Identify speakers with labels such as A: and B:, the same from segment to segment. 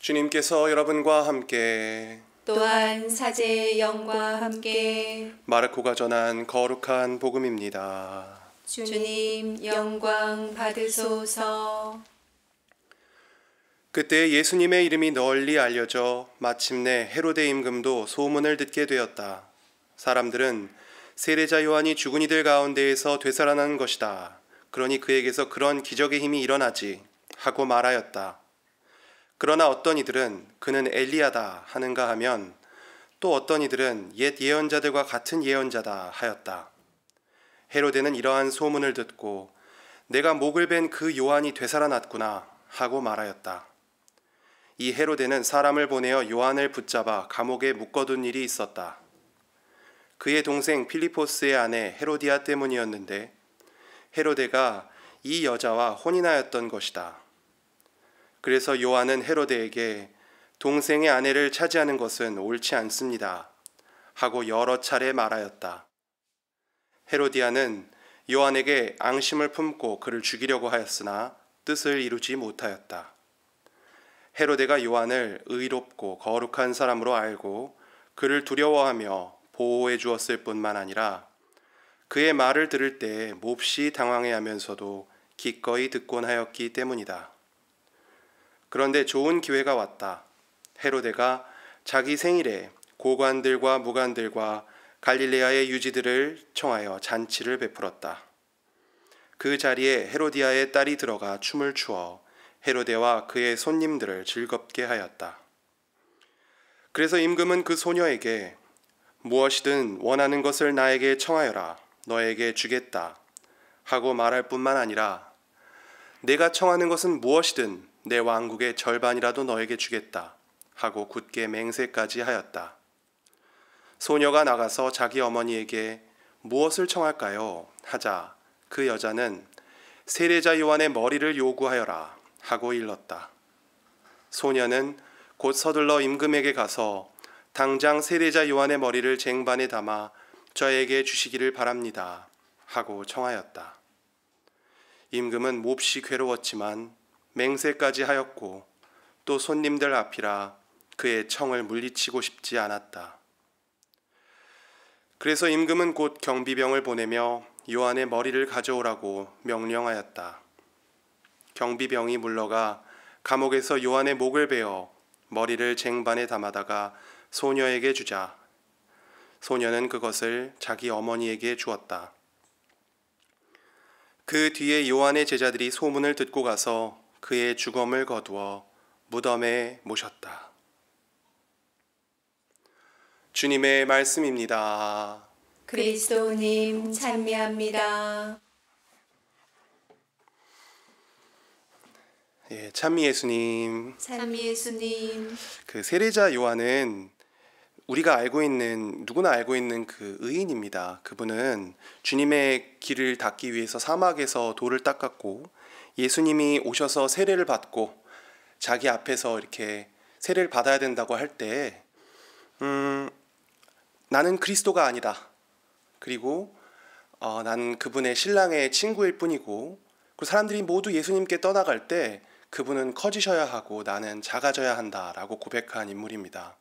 A: 주님께서 여러분과 함께
B: 또한 사제의 영과 함께
A: 마르코가 전한 거룩한 복음입니다.
B: 주님 영광 받으소서.
A: 그때 예수님의 이름이 널리 알려져 마침내 헤로데 임금도 소문을 듣게 되었다. 사람들은 세례자 요한이 죽은 이들 가운데에서 되살아난 것이다. 그러니 그에게서 그런 기적의 힘이 일어나지 하고 말하였다. 그러나 어떤 이들은 그는 엘리야다 하는가 하면 또 어떤 이들은 옛 예언자들과 같은 예언자다 하였다. 헤로데는 이러한 소문을 듣고 내가 목을 벤 그 요한이 되살아났구나 하고 말하였다. 이 헤로데는 사람을 보내어 요한을 붙잡아 감옥에 묶어둔 일이 있었다. 그의 동생 필리포스의 아내 헤로디아 때문이었는데 헤로데가 이 여자와 혼인하였던 것이다. 그래서 요한은 헤로데에게 동생의 아내를 차지하는 것은 옳지 않습니다 하고 여러 차례 말하였다. 헤로디아는 요한에게 앙심을 품고 그를 죽이려고 하였으나 뜻을 이루지 못하였다. 헤로데가 요한을 의롭고 거룩한 사람으로 알고 그를 두려워하며 보호해 주었을 뿐만 아니라 그의 말을 들을 때 몹시 당황해하면서도 기꺼이 듣곤 하였기 때문이다. 그런데 좋은 기회가 왔다. 헤로데가 자기 생일에 고관들과 무관들과 갈릴레아의 유지들을 청하여 잔치를 베풀었다. 그 자리에 헤로디아의 딸이 들어가 춤을 추어 헤로데와 그의 손님들을 즐겁게 하였다. 그래서 임금은 그 소녀에게 무엇이든 원하는 것을 나에게 청하여라. 너에게 주겠다. 하고 말할 뿐만 아니라 내가 청하는 것은 무엇이든 내 왕국의 절반이라도 너에게 주겠다 하고 굳게 맹세까지 하였다. 소녀가 나가서 자기 어머니에게 무엇을 청할까요? 하자 그 여자는 세례자 요한의 머리를 요구하여라 하고 일렀다. 소녀는 곧 서둘러 임금에게 가서 당장 세례자 요한의 머리를 쟁반에 담아 저에게 주시기를 바랍니다 하고 청하였다. 임금은 몹시 괴로웠지만 맹세까지 하였고 또 손님들 앞이라 그의 청을 물리치고 싶지 않았다. 그래서 임금은 곧 경비병을 보내며 요한의 머리를 가져오라고 명령하였다. 경비병이 물러가 감옥에서 요한의 목을 베어 머리를 쟁반에 담아다가 소녀에게 주자 소녀는 그것을 자기 어머니에게 주었다. 그 뒤에 요한의 제자들이 소문을 듣고 가서 그의 주검을 거두어 무덤에 모셨다. 주님의 말씀입니다.
B: 그리스도님 찬미합니다.
A: 찬미 예수님.
B: 찬미 예수님.
A: 그 세례자 요한은 우리가 누구나 알고 있는 그 의인입니다. 그분은 주님의 길을 닦기 위해서 사막에서 돌을 닦았고 예수님이 오셔서 세례를 받고 자기 앞에서 이렇게 세례를 받아야 된다고 할 때 나는 그리스도가 아니다. 그리고 나는 그분의 신랑의 친구일 뿐이고 그 사람들이 모두 예수님께 떠나갈 때 그분은 커지셔야 하고 나는 작아져야 한다라고 고백한 인물입니다.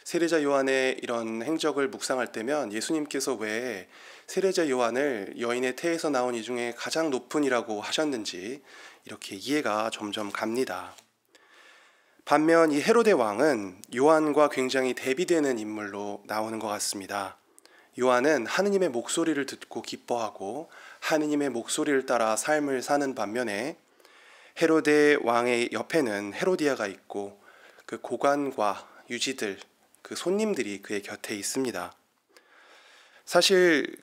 A: 세례자 요한의 이런 행적을 묵상할 때면 예수님께서 왜 세례자 요한을 여인의 태에서 나온 이 중에 가장 높은 이라고 하셨는지 이렇게 이해가 점점 갑니다. 반면 이 헤로데 왕은 요한과 굉장히 대비되는 인물로 나오는 것 같습니다. 요한은 하느님의 목소리를 듣고 기뻐하고 하느님의 목소리를 따라 삶을 사는 반면에 헤로데 왕의 옆에는 헤로디아가 있고 그 고관과 유지들, 그 손님들이 그의 곁에 있습니다. 사실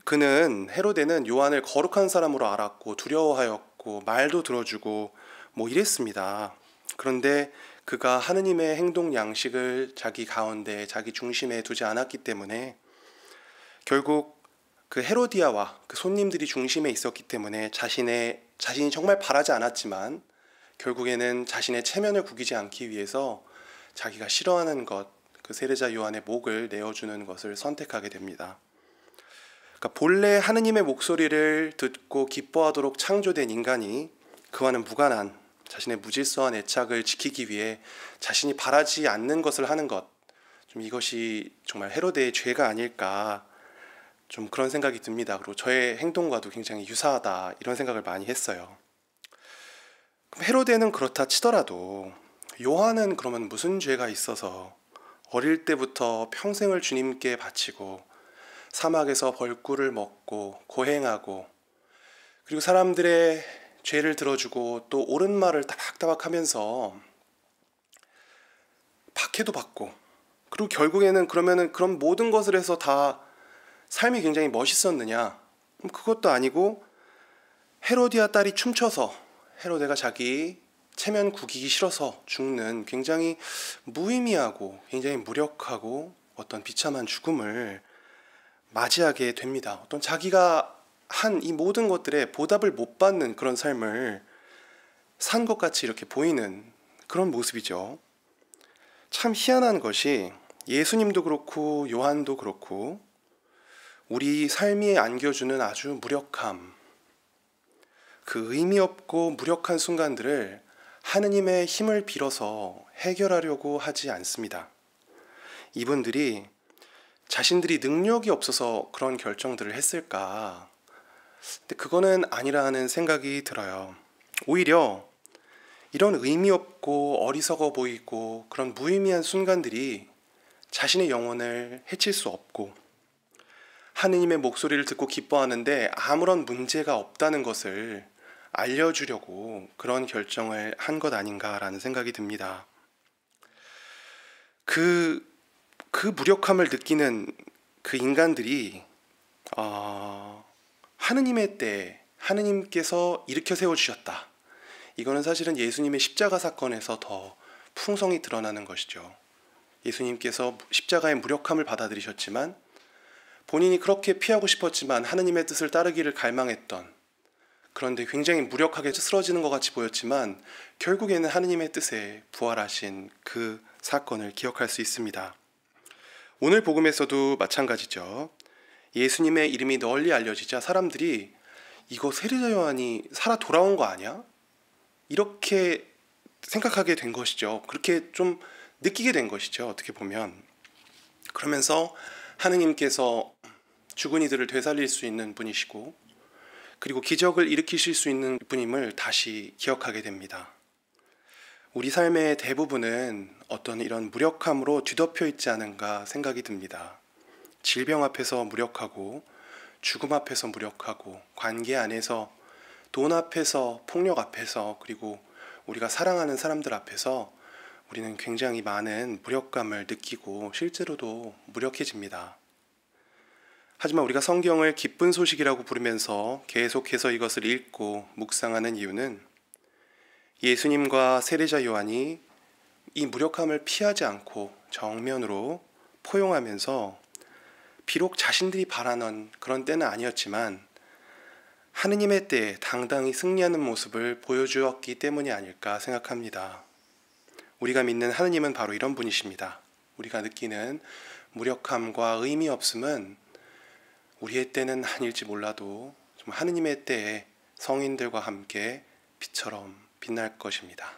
A: 헤로데는 요한을 거룩한 사람으로 알았고 두려워하였고 말도 들어주고 이랬습니다. 그런데 그가 하느님의 행동 양식을 자기 가운데 자기 중심에 두지 않았기 때문에 결국 그 헤로디아와 그 손님들이 중심에 있었기 때문에 자신이 정말 바라지 않았지만 결국에는 자신의 체면을 구기지 않기 위해서 자기가 싫어하는 것, 그 세례자 요한의 목을 내어주는 것을 선택하게 됩니다. 그러니까 본래 하느님의 목소리를 듣고 기뻐하도록 창조된 인간이 그와는 무관한 자신의 무질서한 애착을 지키기 위해 자신이 바라지 않는 것을 하는 것, 좀 이것이 정말 헤로데의 죄가 아닐까, 좀 그런 생각이 듭니다. 그리고 저의 행동과도 굉장히 유사하다, 이런 생각을 많이 했어요. 그럼 헤로데는 그렇다 치더라도 요한은 그러면 무슨 죄가 있어서 어릴 때부터 평생을 주님께 바치고 사막에서 벌꿀을 먹고 고행하고, 그리고 사람들의 죄를 들어주고 또 옳은 말을 따박따박 하면서 박해도 받고, 그리고 결국에는 그러면은 그런 모든 것을 해서 다 삶이 굉장히 멋있었느냐? 그것도 아니고 헤로디아 딸이 춤춰서 헤로데가 자기 체면 구기기 싫어서 죽는 굉장히 무의미하고 굉장히 무력하고 어떤 비참한 죽음을 맞이하게 됩니다. 어떤 자기가 한 이 모든 것들에 보답을 못 받는 그런 삶을 산 것 같이 이렇게 보이는 그런 모습이죠. 참 희한한 것이 예수님도 그렇고 요한도 그렇고 우리 삶에 안겨주는 아주 무력함, 그 의미 없고 무력한 순간들을 하느님의 힘을 빌어서 해결하려고 하지 않습니다. 이분들이 자신들이 능력이 없어서 그런 결정들을 했을까? 근데 그거는 아니라는 생각이 들어요. 오히려 이런 의미 없고 어리석어 보이고 그런 무의미한 순간들이 자신의 영혼을 해칠 수 없고 하느님의 목소리를 듣고 기뻐하는데 아무런 문제가 없다는 것을 알려주려고 그런 결정을 한 것 아닌가라는 생각이 듭니다. 그 무력함을 느끼는 그 인간들이 하느님의 때에 하느님께서 일으켜 세워주셨다. 이거는 사실은 예수님의 십자가 사건에서 더 풍성히 드러나는 것이죠. 예수님께서 십자가의 무력함을 받아들이셨지만 본인이 그렇게 피하고 싶었지만 하느님의 뜻을 따르기를 갈망했던, 그런데 굉장히 무력하게 쓰러지는 것 같이 보였지만 결국에는 하느님의 뜻에 부활하신 그 사건을 기억할 수 있습니다. 오늘 복음에서도 마찬가지죠. 예수님의 이름이 널리 알려지자 사람들이 이거 세례자 요한이 살아 돌아온 거 아니야? 이렇게 생각하게 된 것이죠. 그렇게 좀 느끼게 된 것이죠. 어떻게 보면. 그러면서 하느님께서 죽은 이들을 되살릴 수 있는 분이시고 그리고 기적을 일으키실 수 있는 분임을 다시 기억하게 됩니다. 우리 삶의 대부분은 어떤 이런 무력함으로 뒤덮여 있지 않은가 생각이 듭니다. 질병 앞에서 무력하고 죽음 앞에서 무력하고 관계 안에서 돈 앞에서 폭력 앞에서 그리고 우리가 사랑하는 사람들 앞에서 우리는 굉장히 많은 무력감을 느끼고 실제로도 무력해집니다. 하지만 우리가 성경을 기쁜 소식이라고 부르면서 계속해서 이것을 읽고 묵상하는 이유는 예수님과 세례자 요한이 이 무력함을 피하지 않고 정면으로 포용하면서 비록 자신들이 바라는 그런 때는 아니었지만 하느님의 때에 당당히 승리하는 모습을 보여주었기 때문이 아닐까 생각합니다. 우리가 믿는 하느님은 바로 이런 분이십니다. 우리가 느끼는 무력함과 의미 없음은 우리의 때는 아닐지 몰라도 좀 하느님의 때에 성인들과 함께 빛처럼 빛날 것입니다.